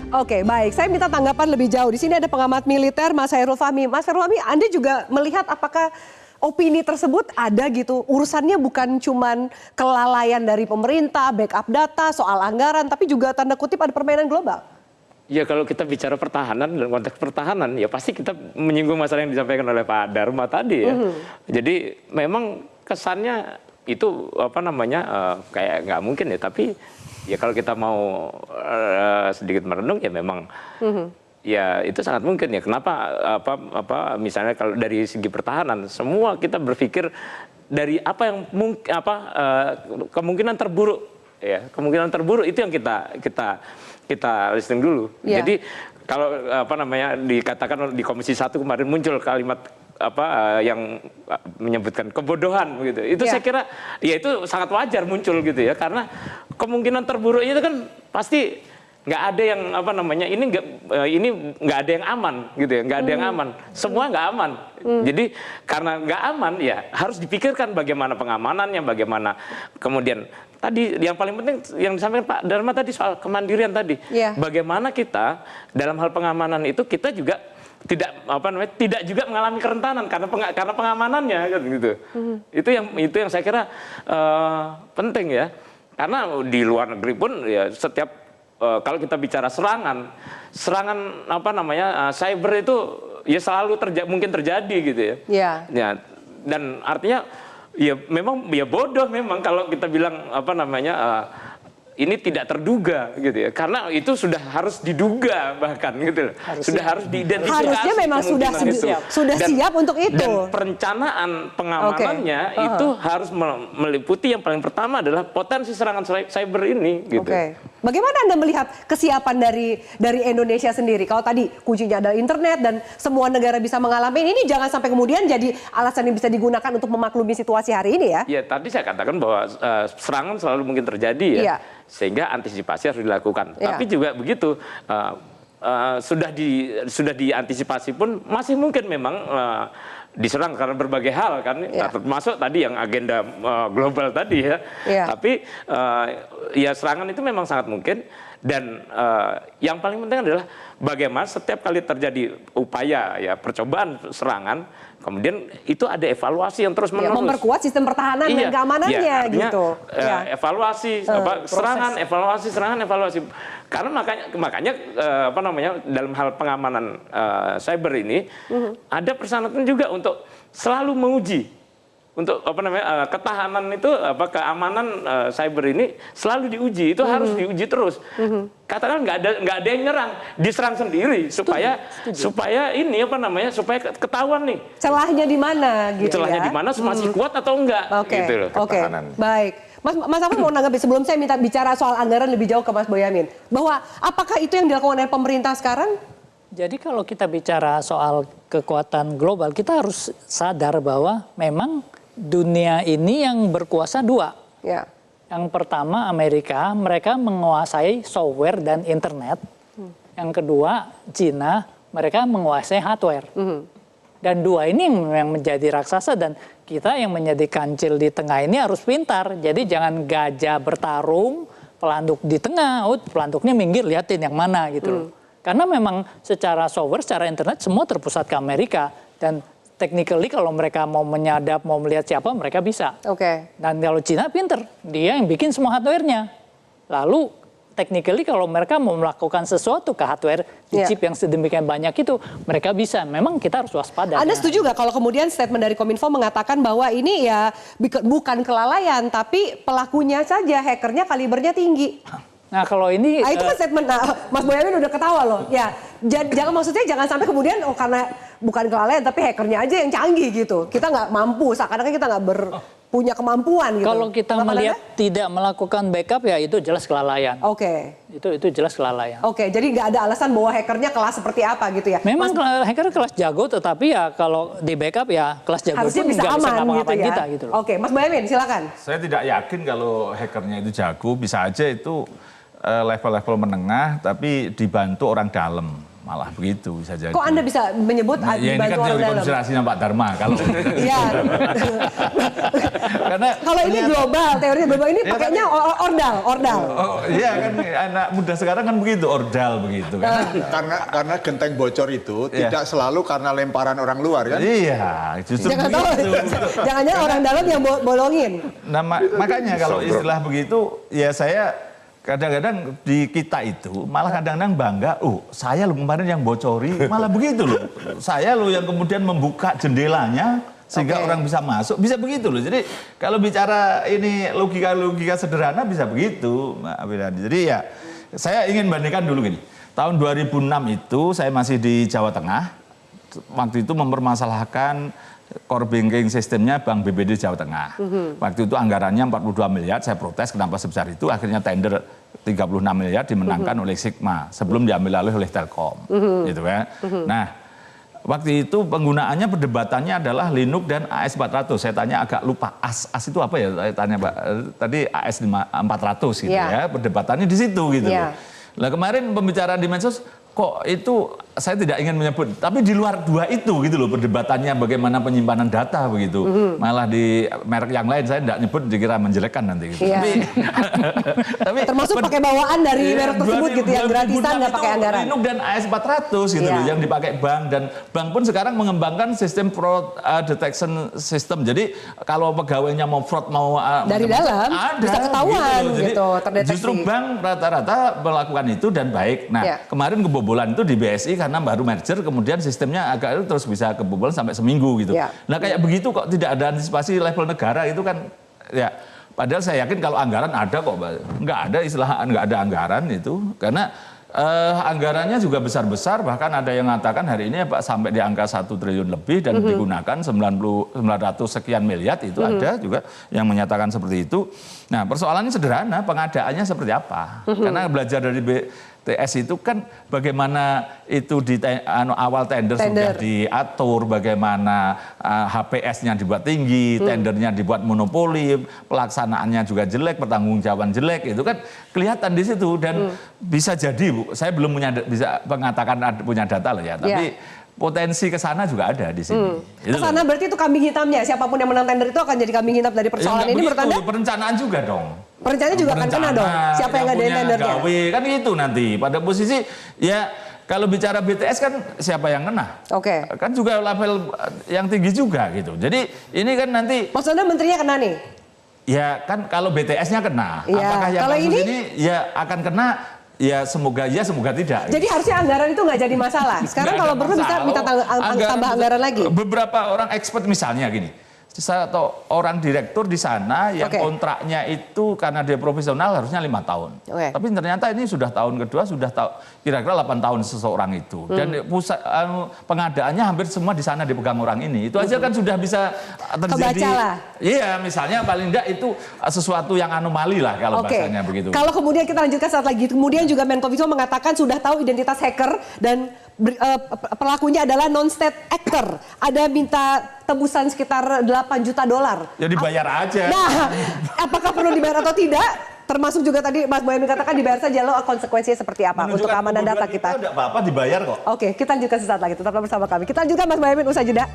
Oke, baik. Saya minta tanggapan lebih jauh. Di sini ada pengamat militer, Mas Hairul Fahmi. Mas Hairul Fahmi, Anda juga melihat apakah opini tersebut ada gitu? Urusannya bukan cuman kelalaian dari pemerintah, backup data, soal anggaran, tapi juga tanda kutip ada permainan global. Ya kalau kita bicara pertahanan, dalam konteks pertahanan, ya pasti kita menyinggung masalah yang disampaikan oleh Pak Dharma tadi ya. Jadi memang kesannya itu apa namanya kayak nggak mungkin ya, tapi ya kalau kita mau sedikit merenung ya memang ya itu sangat mungkin ya. Kenapa misalnya kalau dari segi pertahanan semua kita berpikir dari apa yang kemungkinan terburuk ya, kemungkinan terburuk itu yang kita listing dulu. Yeah. Jadi kalau dikatakan di Komisi 1 kemarin muncul kalimat yang menyebutkan kebodohan gitu. Itu saya kira ya itu sangat wajar muncul gitu ya, karena kemungkinan terburuk itu kan pasti nggak ada yang ini nggak ada yang aman gitu ya, nggak ada yang aman, semua nggak aman. Jadi karena nggak aman ya harus dipikirkan bagaimana pengamanannya, bagaimana kemudian tadi yang paling penting yang disampaikan Pak Dharma tadi soal kemandirian tadi, bagaimana kita dalam hal pengamanan itu kita juga tidak juga mengalami kerentanan karena pengamanannya gitu. Itu yang saya kira penting ya, karena di luar negeri pun ya setiap kalau kita bicara serangan cyber itu ya selalu mungkin terjadi gitu ya. Ya dan artinya ya memang ya bodoh memang kalau kita bilang ini tidak terduga gitu ya, karena itu sudah harus diduga bahkan gitu loh. Sudah harus diidentifikasi. Harusnya memang sudah siap untuk itu. Dan perencanaan pengamanannya itu harus meliputi yang paling pertama adalah potensi serangan cyber ini gitu. Bagaimana Anda melihat kesiapan dari Indonesia sendiri? Kalau tadi kuncinya adalah internet dan semua negara bisa mengalami ini, jangan sampai kemudian jadi alasan yang bisa digunakan untuk memaklumi situasi hari ini ya. Ya tadi saya katakan bahwa serangan selalu mungkin terjadi ya. Sehingga antisipasi harus dilakukan. Tapi juga begitu sudah diantisipasi pun masih mungkin memang diserang karena berbagai hal kan, termasuk tadi yang agenda global tadi ya. Tapi ya serangan itu memang sangat mungkin, dan yang paling penting adalah bagaimana setiap kali terjadi upaya ya percobaan serangan, kemudian itu ada evaluasi yang terus menerus. Memperkuat sistem pertahanan dan keamanannya gitu. Evaluasi serangan, evaluasi. Karena makanya dalam hal pengamanan cyber ini ada persyaratan juga untuk selalu menguji. Untuk ketahanan itu keamanan cyber ini selalu diuji, itu harus diuji terus. Katakan nggak ada yang nyerang, diserang sendiri supaya ini supaya ketahuan nih celahnya di mana gitu. Celahnya di mana, masih kuat atau enggak gitu loh. Baik. Mas Afan mau nanggapi sebelum saya minta bicara soal anggaran lebih jauh ke Mas Boyamin, bahwa apakah itu yang dilakukan oleh pemerintah sekarang? Jadi kalau kita bicara soal kekuatan global, kita harus sadar bahwa memang dunia ini yang berkuasa dua. Yang pertama Amerika, mereka menguasai software dan internet. Yang kedua Cina, mereka menguasai hardware. Dan dua ini yang menjadi raksasa, dan kita yang menjadi kancil di tengah ini harus pintar. Jadi jangan gajah bertarung, pelanduk di tengah, pelanduknya minggir liatin yang mana gitu loh. Karena memang secara software, secara internet semua terpusat ke Amerika, dan technically kalau mereka mau menyadap, mau melihat siapa, mereka bisa. Dan kalau Cina pinter, dia yang bikin semua hardware-nya. Lalu technically kalau mereka mau melakukan sesuatu ke hardware di chip yang sedemikian banyak itu, mereka bisa. Memang kita harus waspada. Anda setuju nggak kalau kemudian statement dari Kominfo mengatakan bahwa ini ya bukan kelalaian, tapi pelakunya saja, hackernya kalibernya tinggi? Nah kalau ini itu kan statement, Mas Boyamin udah ketawa loh. Ya, maksudnya jangan sampai kemudian karena bukan kelalaian tapi hackernya aja yang canggih gitu. Kita nggak mampu, seakan-akan kita nggak punya kemampuan gitu. Kalau kita melihat tidak melakukan backup ya itu jelas kelalaian. Itu jelas kelalaian. Jadi nggak ada alasan bahwa hackernya kelas seperti apa gitu ya. Memang hacker kelas jago, tetapi ya kalau di backup ya kelas jago harusnya pun bisa nggak aman bisa ngapa-ngapain gitu ya. kita gitu loh. Mas Boyamin silakan. Saya tidak yakin kalau hackernya itu jago, bisa aja itu level-level menengah tapi dibantu orang dalam. malah begitu bisa jadi. Kok Anda bisa menyebut ya ini kan dibantu orang teori dalam? konspirasinya Pak Dharma kalau. Iya. Karena kalau ini global, teori global ini pakainya ordal. Oh iya kan anak muda sekarang kan begitu, ordal begitu kan. Karena genteng bocor itu tidak selalu karena lemparan orang luar kan? Iya, justru Jangan tahu, begitu. jangan-jangan orang dalam yang bolongin. Nah, makanya kalau istilah begitu, ya saya kadang-kadang di kita itu malah kadang-kadang bangga, saya loh kemarin yang bocori, malah begitu loh. Saya loh yang kemudian membuka jendelanya sehingga orang bisa masuk, bisa begitu loh. Jadi kalau bicara ini logika-logika sederhana bisa begitu, Mbak Abilani. Jadi ya saya ingin bandingkan dulu gini. Tahun 2006 itu saya masih di Jawa Tengah. Waktu itu mempermasalahkan core banking sistemnya Bank BBD Jawa Tengah. Waktu itu anggarannya 42 miliar, saya protes kenapa sebesar itu. Akhirnya tender 36 miliar dimenangkan oleh Sigma sebelum diambil alih oleh Telkom. Gitu kan. Nah, waktu itu penggunaannya perdebatannya adalah Linux dan AS400. Saya tanya agak lupa AS itu apa ya? Saya tanya Pak. Tadi AS400 gitu ya. Perdebatannya di situ gitu. Nah, kemarin pembicaraan di medsos kok itu saya tidak ingin menyebut, tapi di luar dua itu gitu loh perdebatannya bagaimana penyimpanan data begitu. Malah di merek yang lain saya tidak nyebut dikira menjelekkan nanti gitu. Tapi termasuk pakai bawaan dari merek tersebut gitu yang gratisan nggak pakai anggaran. Linux dan AS400 gitu loh yang dipakai bank, dan bank pun sekarang mengembangkan sistem fraud detection system. Jadi kalau pegawainya mau fraud mau dari dalam bisa ketahuan gitu, terdeteksi. Justru bank rata-rata melakukan itu dan baik. Nah, kemarin kebobolan itu di BSI karena baru merger, kemudian sistemnya agak terus bisa kebobolan sampai seminggu gitu. Nah kayak begitu kok tidak ada antisipasi level negara itu kan ya. Padahal saya yakin kalau anggaran ada kok, nggak ada istilah nggak ada anggaran itu karena anggarannya juga besar-besar, bahkan ada yang mengatakan hari ini Pak sampai di angka 1 triliun lebih dan digunakan 900 sekian miliar itu ada juga yang menyatakan seperti itu. Nah persoalannya sederhana, pengadaannya seperti apa? Karena belajar dari BTS itu kan bagaimana itu di awal tender sudah diatur, bagaimana HPS-nya dibuat tinggi, tendernya dibuat monopoli, pelaksanaannya juga jelek, pertanggungjawaban jelek, itu kan kelihatan di situ dan bisa jadi Bu, saya belum bisa mengatakan punya data loh ya, tapi potensi ke sana juga ada di sini. Ke sana berarti itu kambing hitamnya, siapapun yang menang tender itu akan jadi kambing hitam dari persoalan ini menurut Anda? Perencanaan juga dong. Perencanaan juga akan kena dong, siapa yang ngadain tendernya? Kan itu nanti, pada posisi ya kalau bicara BTS kan siapa yang kena? Kan juga level yang tinggi juga gitu. Jadi ini kan nanti. Maksud Anda menterinya kena nih? Ya kan kalau BTS-nya kena, apakah yang kasus ini ya akan kena? Ya semoga tidak. Jadi harusnya anggaran itu nggak jadi masalah. Sekarang kalau perlu bisa minta tambah anggaran lagi. Beberapa orang expert misalnya gini, atau orang direktur di sana yang kontraknya itu karena dia profesional harusnya 5 tahun. Tapi ternyata ini sudah tahun kedua, sudah kira-kira 8 tahun seseorang itu. Dan pusat pengadaannya hampir semua di sana dipegang orang ini. Itu aja kan sudah bisa terjadi. Iya, misalnya paling enggak itu sesuatu yang anomali lah kalau bahasanya begitu. Kalau kemudian kita lanjutkan saat lagi, kemudian juga Menkominfo mengatakan sudah tahu identitas hacker dan pelakunya adalah non-state actor. Ada minta tebusan sekitar $8 juta. Ya dibayar aja. Nah, apakah perlu dibayar atau tidak? Termasuk juga tadi Mas Boyamin katakan dibayar saja, lo konsekuensinya seperti apa untuk keamanan data kita. Tidak apa-apa dibayar kok. Oke, kita lanjutkan sesaat lagi. Tetaplah bersama kami. Kita lanjutkan Mas Boyamin usai jeda.